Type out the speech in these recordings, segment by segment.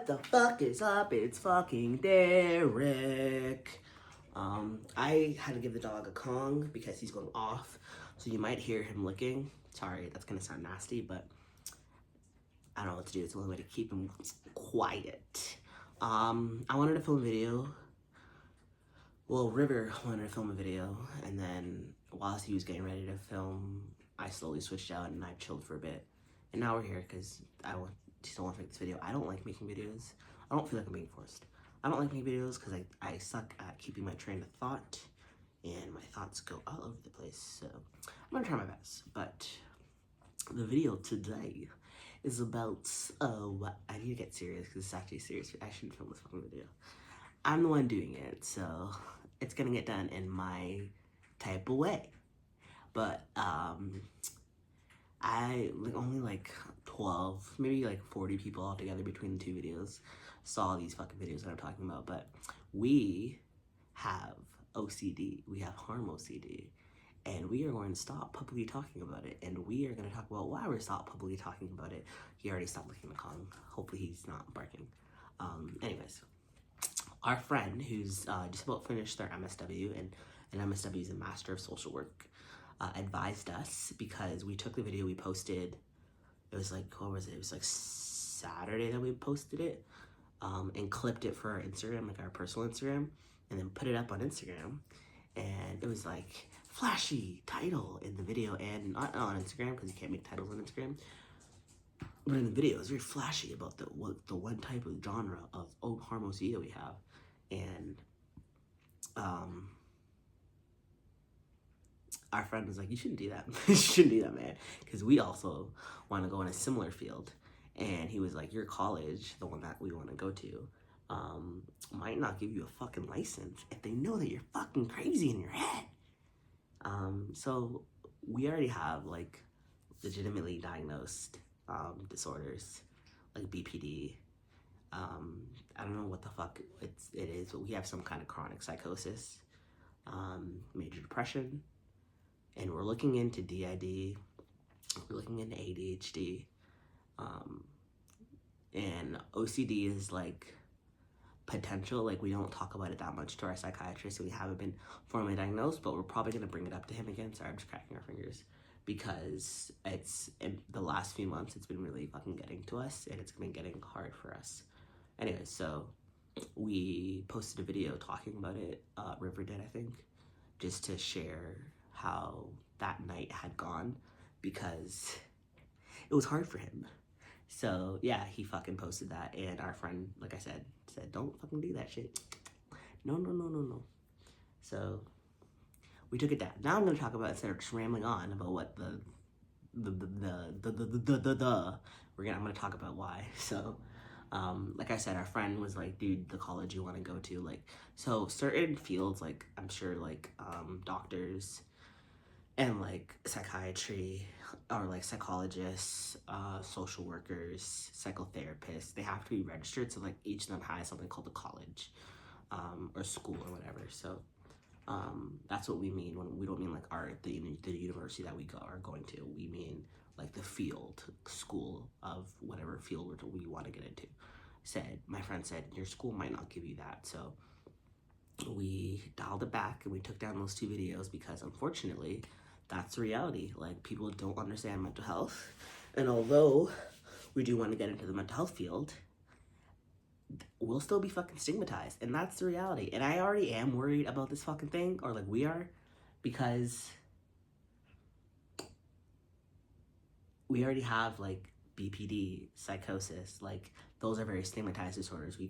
What the fuck is up? It's fucking Derek. I had to give the dog a Kong because he's going off, so you might hear him licking. Sorry, that's gonna sound nasty, but I don't know what to do. It's the only way to keep him quiet. I wanted to film a video. Well, River wanted to film a video, and then whilst he was getting ready to film, I slowly switched out and I chilled for a bit. And now we're here because I still want to make this video. I don't like making videos. I don't feel like I'm being forced. I don't like making videos because I suck at keeping my train of thought, and my thoughts go all over the place. So I'm gonna try my best. But the video today is about I need to get serious because it's actually serious. I shouldn't film this fucking video. I'm the one doing it, so it's gonna get done in my type of way. But I only like 12, maybe like 40 people altogether between the two videos saw these fucking videos that I'm talking about. But we have OCD, we have harm OCD, and we are going to stop publicly talking about it, and we are going to talk about why we're stopped publicly talking about it. He already stopped licking the Kong. Hopefully he's not barking. Anyways, our friend who's just about finished their MSW, and an MSW is a Master of Social Work, advised us because we took the video, we posted, it was like, what was it? It was like Saturday that we posted it, and clipped it for our Instagram, like our personal Instagram, and then put it up on Instagram. And it was like flashy title in the video, and not on Instagram because you can't make titles on Instagram. But in the video, it was very flashy about the one type of genre of harm OCD that we have, and our friend was like, "You shouldn't do that. You shouldn't do that, man," because we also want to go in a similar field. And he was like, "Your college, the one that we want to go to, might not give you a fucking license if they know that you're fucking crazy in your head." So we already have like legitimately diagnosed disorders like BPD. I don't know what the fuck it is, but we have some kind of chronic psychosis, major depression, and we're looking into DID, we're looking into ADHD, and OCD is like potential. Like, we don't talk about it that much to our psychiatrist, so we haven't been formally diagnosed, but we're probably going to bring it up to him again. Sorry, I'm just cracking our fingers, because it's, in the last few months, it's been really fucking getting to us, and it's been getting hard for us. Anyway, so we posted a video talking about it, River did, I think, just to share how that night had gone, because it was hard for him. So yeah, he fucking posted that, and our friend, like I said, "Don't fucking do that shit. No. So we took it down. Now I'm gonna talk about, instead of just rambling on about what I'm gonna talk about why. So like I said, our friend was like, "Dude, the college you want to go to, like," so certain fields, like I'm sure like doctors and like psychiatry, or like psychologists, social workers, psychotherapists, they have to be registered. So like each of them has something called a college, or school or whatever. So that's what we mean when we don't mean like the university that we are going to. We mean like the field, school of whatever field we want to get into. My friend said, "Your school might not give you that." So we dialed it back and we took down those two videos, because unfortunately that's the reality. Like, people don't understand mental health, and although we do want to get into the mental health field, we'll still be fucking stigmatized, and that's the reality. And I already am worried about this fucking thing, or like we are, because we already have like BPD, psychosis, like those are very stigmatized disorders. We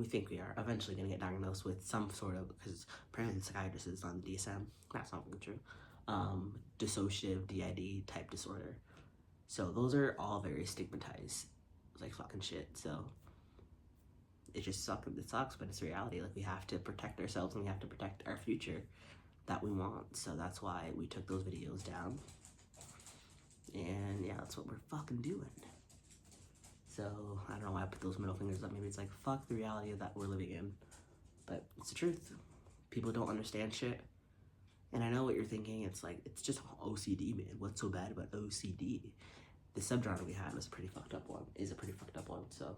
think we are eventually going to get diagnosed with some sort of, because apparently the psychiatrist is on the DSM. That's not really true. Dissociative DID type disorder. So those are all very stigmatized, like fucking shit. So it just sucks. It sucks, but it's reality. Like, we have to protect ourselves, and we have to protect our future that we want. So that's why we took those videos down. And yeah, that's what we're fucking doing. So I don't know why I put those middle fingers up. Maybe it's like, fuck the reality that we're living in. But it's the truth. People don't understand shit. And I know what you're thinking. It's like, it's just OCD, man. What's so bad about OCD? The subgenre we have is a pretty fucked up one. So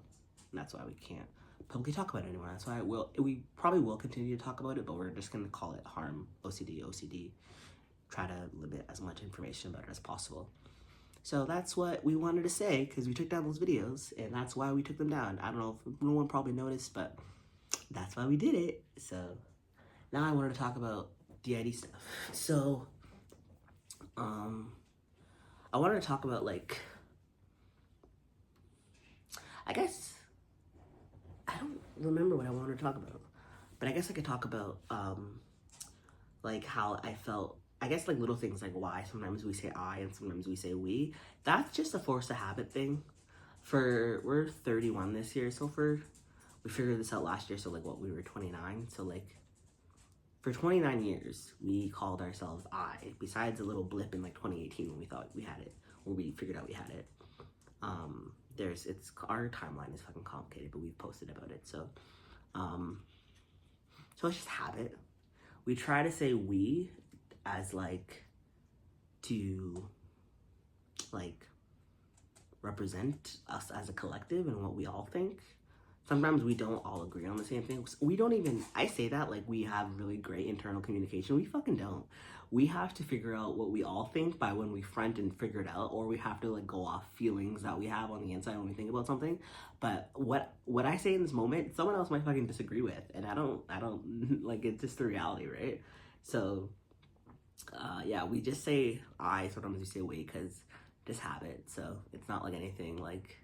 And that's why we can't publicly talk about it anymore. That's why we probably will continue to talk about it, but we're just going to call it harm OCD. Try to limit as much information about it as possible. So that's what we wanted to say, because we took down those videos, and that's why we took them down. I don't know if no one probably noticed, but that's why we did it. So now I wanted to talk about DID stuff. So I wanted to talk about, like, I guess I don't remember what I wanted to talk about, but I guess I could talk about like how I felt. I guess like little things like why sometimes we say I and sometimes we say we. That's just a force of habit thing. We're 31 this year, so we figured this out last year, so like what, we were 29, so like for 29 years we called ourselves I, besides a little blip in like 2018 when we thought we had it, or we figured out we had it. Our timeline is fucking complicated, but we've posted about it, so it's just habit. We try to say we as like to like represent us as a collective and what we all think. Sometimes we don't all agree on the same thing. I say that like we have really great internal communication. We fucking don't. We have to figure out what we all think by when we front and figure it out, or we have to like go off feelings that we have on the inside when we think about something. But what I say in this moment, someone else might fucking disagree with, and I don't like, it's just the reality, right? So yeah, we just say I, sometimes we say we, because just habit. So it's not like anything like,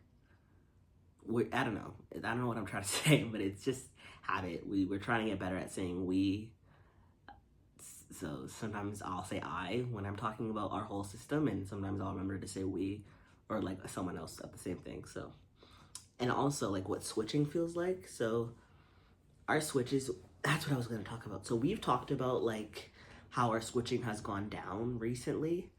I don't know what I'm trying to say, but it's just habit. We're trying to get better at saying we. So sometimes I'll say I when I'm talking about our whole system, and sometimes I'll remember to say we, or like someone else at the same thing. So, and also like what switching feels like. So our switches, that's what I was going to talk about. So we've talked about like how our switching has gone down recently,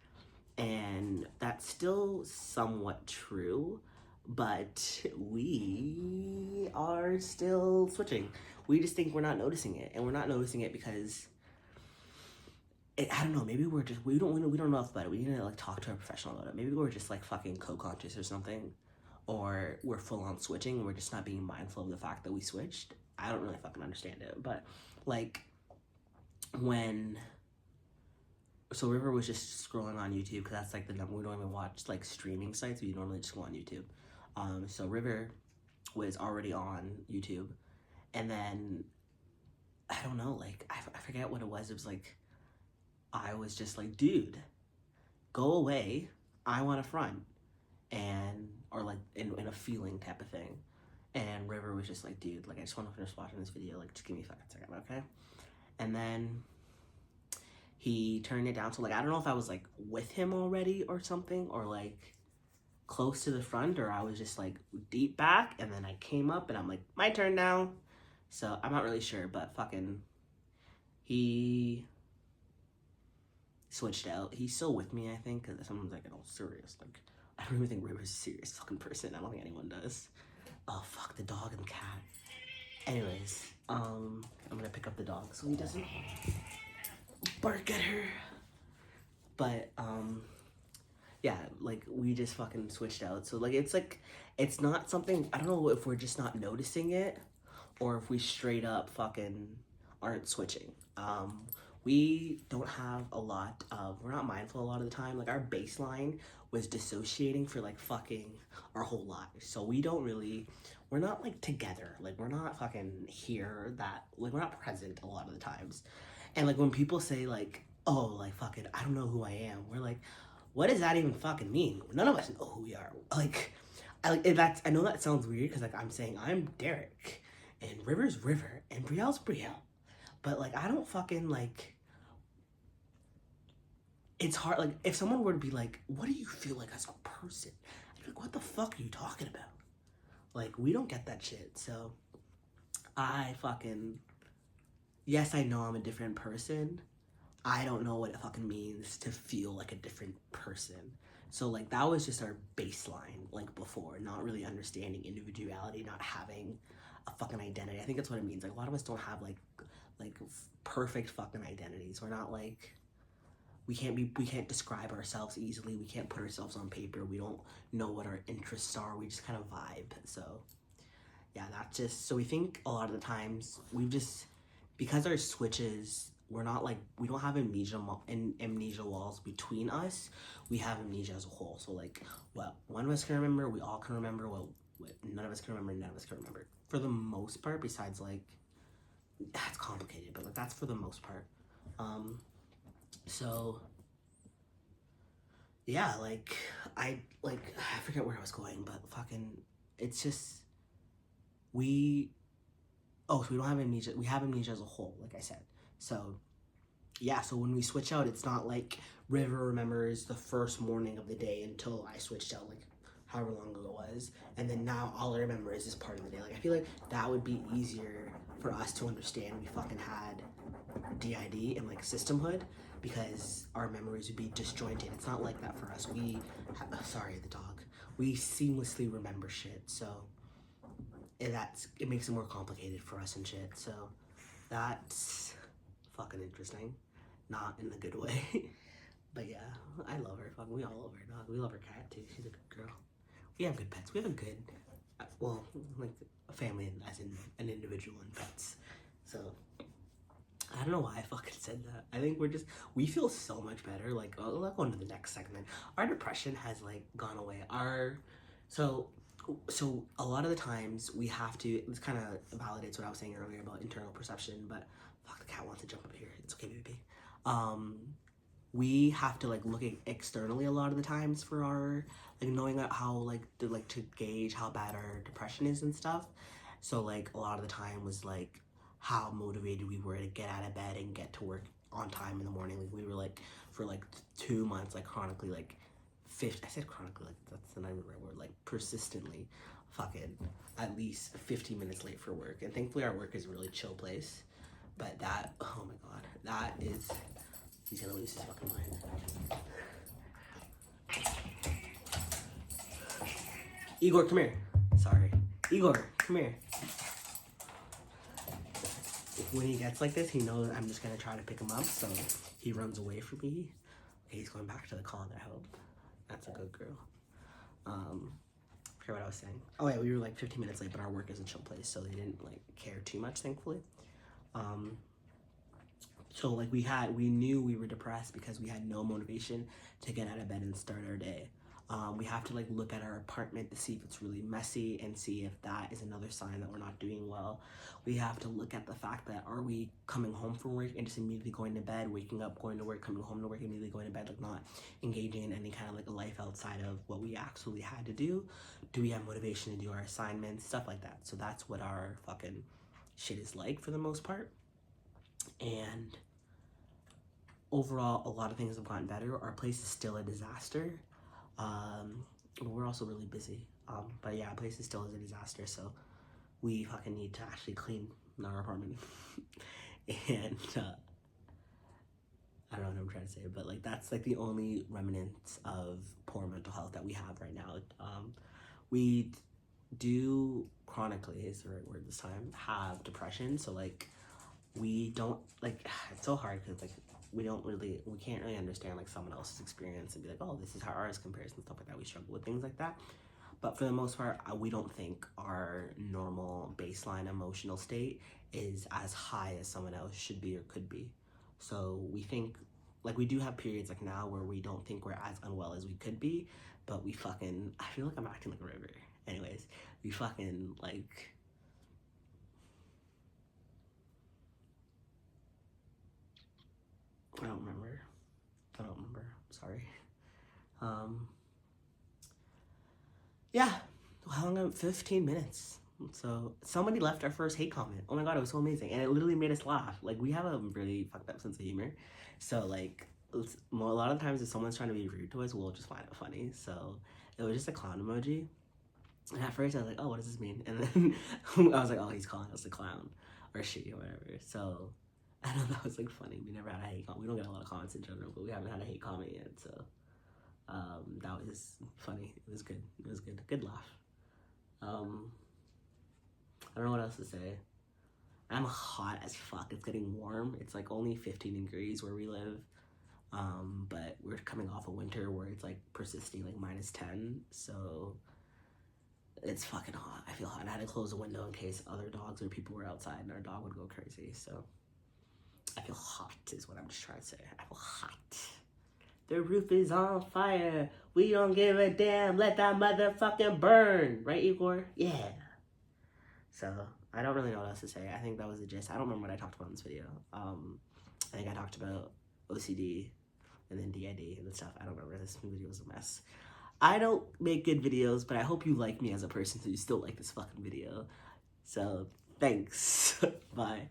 and that's still somewhat true, but we are still switching. We just think we're not noticing it, and we're not noticing it because I don't know, maybe we don't know enough about it. We need to like talk to a professional about it. Maybe we're just like fucking co-conscious or something, or we're full on switching and we're just not being mindful of the fact that we switched. I don't really fucking understand it, but like so River was just scrolling on YouTube, because that's like the number. We don't even watch like streaming sites. We normally just go on YouTube. So River was already on YouTube, and then I don't know, like I forget what it was. It was like I was just like, dude, go away. I want to front, or like in a feeling type of thing. And River was just like, dude, like I just want to finish watching this video. Like just give me a fucking second, okay? And then he turned it down. So like I don't know if I was like with him already or something, or like close to the front, or I was just like deep back, and then I came up and I'm like, my turn now. So I'm not really sure, but fucking he switched out. He's still with me, I think, because someone's like, oh, serious. Like, I don't even think River's a serious fucking person. I don't think anyone does. Oh, fuck, the dog and the cat. Anyways, I'm gonna pick up the dog so he doesn't bark at her. But, yeah, like, we just fucking switched out. So, like, it's not something, I don't know if we're just not noticing it, or if we straight up fucking aren't switching. We don't have we're not mindful a lot of the time. Like our baseline was dissociating for like fucking our whole lives. So we're not like together. Like we're not fucking here, like we're not present a lot of the times. And like when people say like, oh, like fucking, I don't know who I am. We're like, what does that even fucking mean? None of us know who we are. Like, I know that sounds weird, because like I'm saying I'm Derek, and River's River, and Brielle's Brielle. But like I don't fucking like, it's hard. Like if someone were to be like, what do you feel like as a person? I'd be like, what the fuck are you talking about? Like we don't get that shit. So yes, I know I'm a different person. I don't know what it fucking means to feel like a different person. So like that was just our baseline, like before, not really understanding individuality, not having a fucking identity. I think that's what it means. Like a lot of us don't have like perfect fucking identities. We're not like, we can't describe ourselves easily. We can't put ourselves on paper. We don't know what our interests are. We just kind of vibe. So that just, so we think a lot of the times we've just, because our switches, we're not like, we don't have amnesia walls between us. We have amnesia as a whole. So like what one of us can remember, we all can remember. What none of us can remember, none of us can remember. For the most part, besides like, it's complicated, but like that's for the most part. So yeah, like I forget where I was going, but fucking, it's just, so we don't have amnesia. We have amnesia as a whole, like I said. So yeah, so when we switch out, it's not like River remembers the first morning of the day until I switched out, like however long ago it was, and then now all I remember is this part of the day. Like I feel like that would be easier for us to understand. We fucking had DID and like systemhood, because our memories would be disjointed. It's not like that for us. Sorry, the dog. We seamlessly remember shit, so it makes it more complicated for us and shit. So that's fucking interesting, not in a good way. But yeah, I love her. Fucking, we all love her dog. We love her cat too. She's a good girl. We have good pets. We have a good, well, like a family as in an individual and pets. So I don't know why I fucking said that. I think we feel so much better. Like, let's go into the next segment. Our depression has like gone away. So a lot of the times we have to, this kind of validates what I was saying earlier about internal perception, but fuck, the cat wants to jump up here. It's okay, baby. We have to like look at externally a lot of the times for our, like knowing how like to gauge how bad our depression is and stuff. So like a lot of the time was like how motivated we were to get out of bed and get to work on time in the morning. Like we were like, for like 2 months, like chronically, like I said chronically, like that's the right word, like persistently fucking at least 15 minutes late for work. And thankfully our work is a really chill place, but that, oh my god, that is, he's gonna lose his fucking mind. Igor, come here. Sorry. Igor, come here. When he gets like this, he knows I'm just gonna try to pick him up, so he runs away from me. Okay, he's going back to the call, I hope. That's a good girl. I forget what I was saying. Oh yeah, we were like 15 minutes late, but our work is a chill place, so they didn't like care too much, thankfully. So like we knew we were depressed because we had no motivation to get out of bed and start our day. We have to like look at our apartment to see if it's really messy and see if that is another sign that we're not doing well. We have to look at the fact that, are we coming home from work and just immediately going to bed, waking up, going to work, coming home to work, immediately going to bed, like not engaging in any kind of like a life outside of what we actually had to do? Do we have motivation to do our assignments, stuff like that? So that's what our fucking shit is like for the most part. And overall, a lot of things have gotten better. Our place is still a disaster. We're also really busy. But yeah, our place is still a disaster, so we fucking need to actually clean our apartment. And I don't know what I'm trying to say, but like that's like the only remnants of poor mental health that we have right now. We do chronically, is the right word this time, have depression. So like we don't, like, it's so hard because like we can't really understand like someone else's experience and be like, oh, this is how ours compares and stuff like that. We struggle with things like that. But for the most part, we don't think our normal baseline emotional state is as high as someone else should be or could be. So we think, like, we do have periods like now where we don't think we're as unwell as we could be, but we fucking, I feel like I'm acting like a river. Anyways, we fucking, like, I don't remember. Sorry. Yeah, how long? 15 minutes. So somebody left our first hate comment. Oh my god, it was so amazing, and it literally made us laugh. Like, we have a really fucked up sense of humor, so like a lot of times if someone's trying to be rude to us, we'll just find it funny. So it was just a clown emoji, and at first I was like, oh, what does this mean? And then I was like, oh, he's calling us a clown or she or whatever. So I know that was like funny. We never had a hate comment. We don't get a lot of comments in general, but we haven't had a hate comment yet. So that was funny. It was good. It was good. Good laugh. I don't know what else to say. I'm hot as fuck. It's getting warm. It's like only 15 degrees where we live. But we're coming off a winter where it's like persisting like -10. So It's fucking hot. I feel hot. I had to close the window in case other dogs or people were outside and our dog would go crazy. So I feel hot is what I'm just trying to say. I feel hot. The roof is on fire. We don't give a damn. Let that motherfucking burn. Right, Igor? Yeah. So I don't really know what else to say. I think that was the gist. I don't remember what I talked about in this video. I think I talked about OCD and then DID and stuff. I don't remember. This video was a mess. I don't make good videos, but I hope you like me as a person so you still like this fucking video. So, thanks. Bye.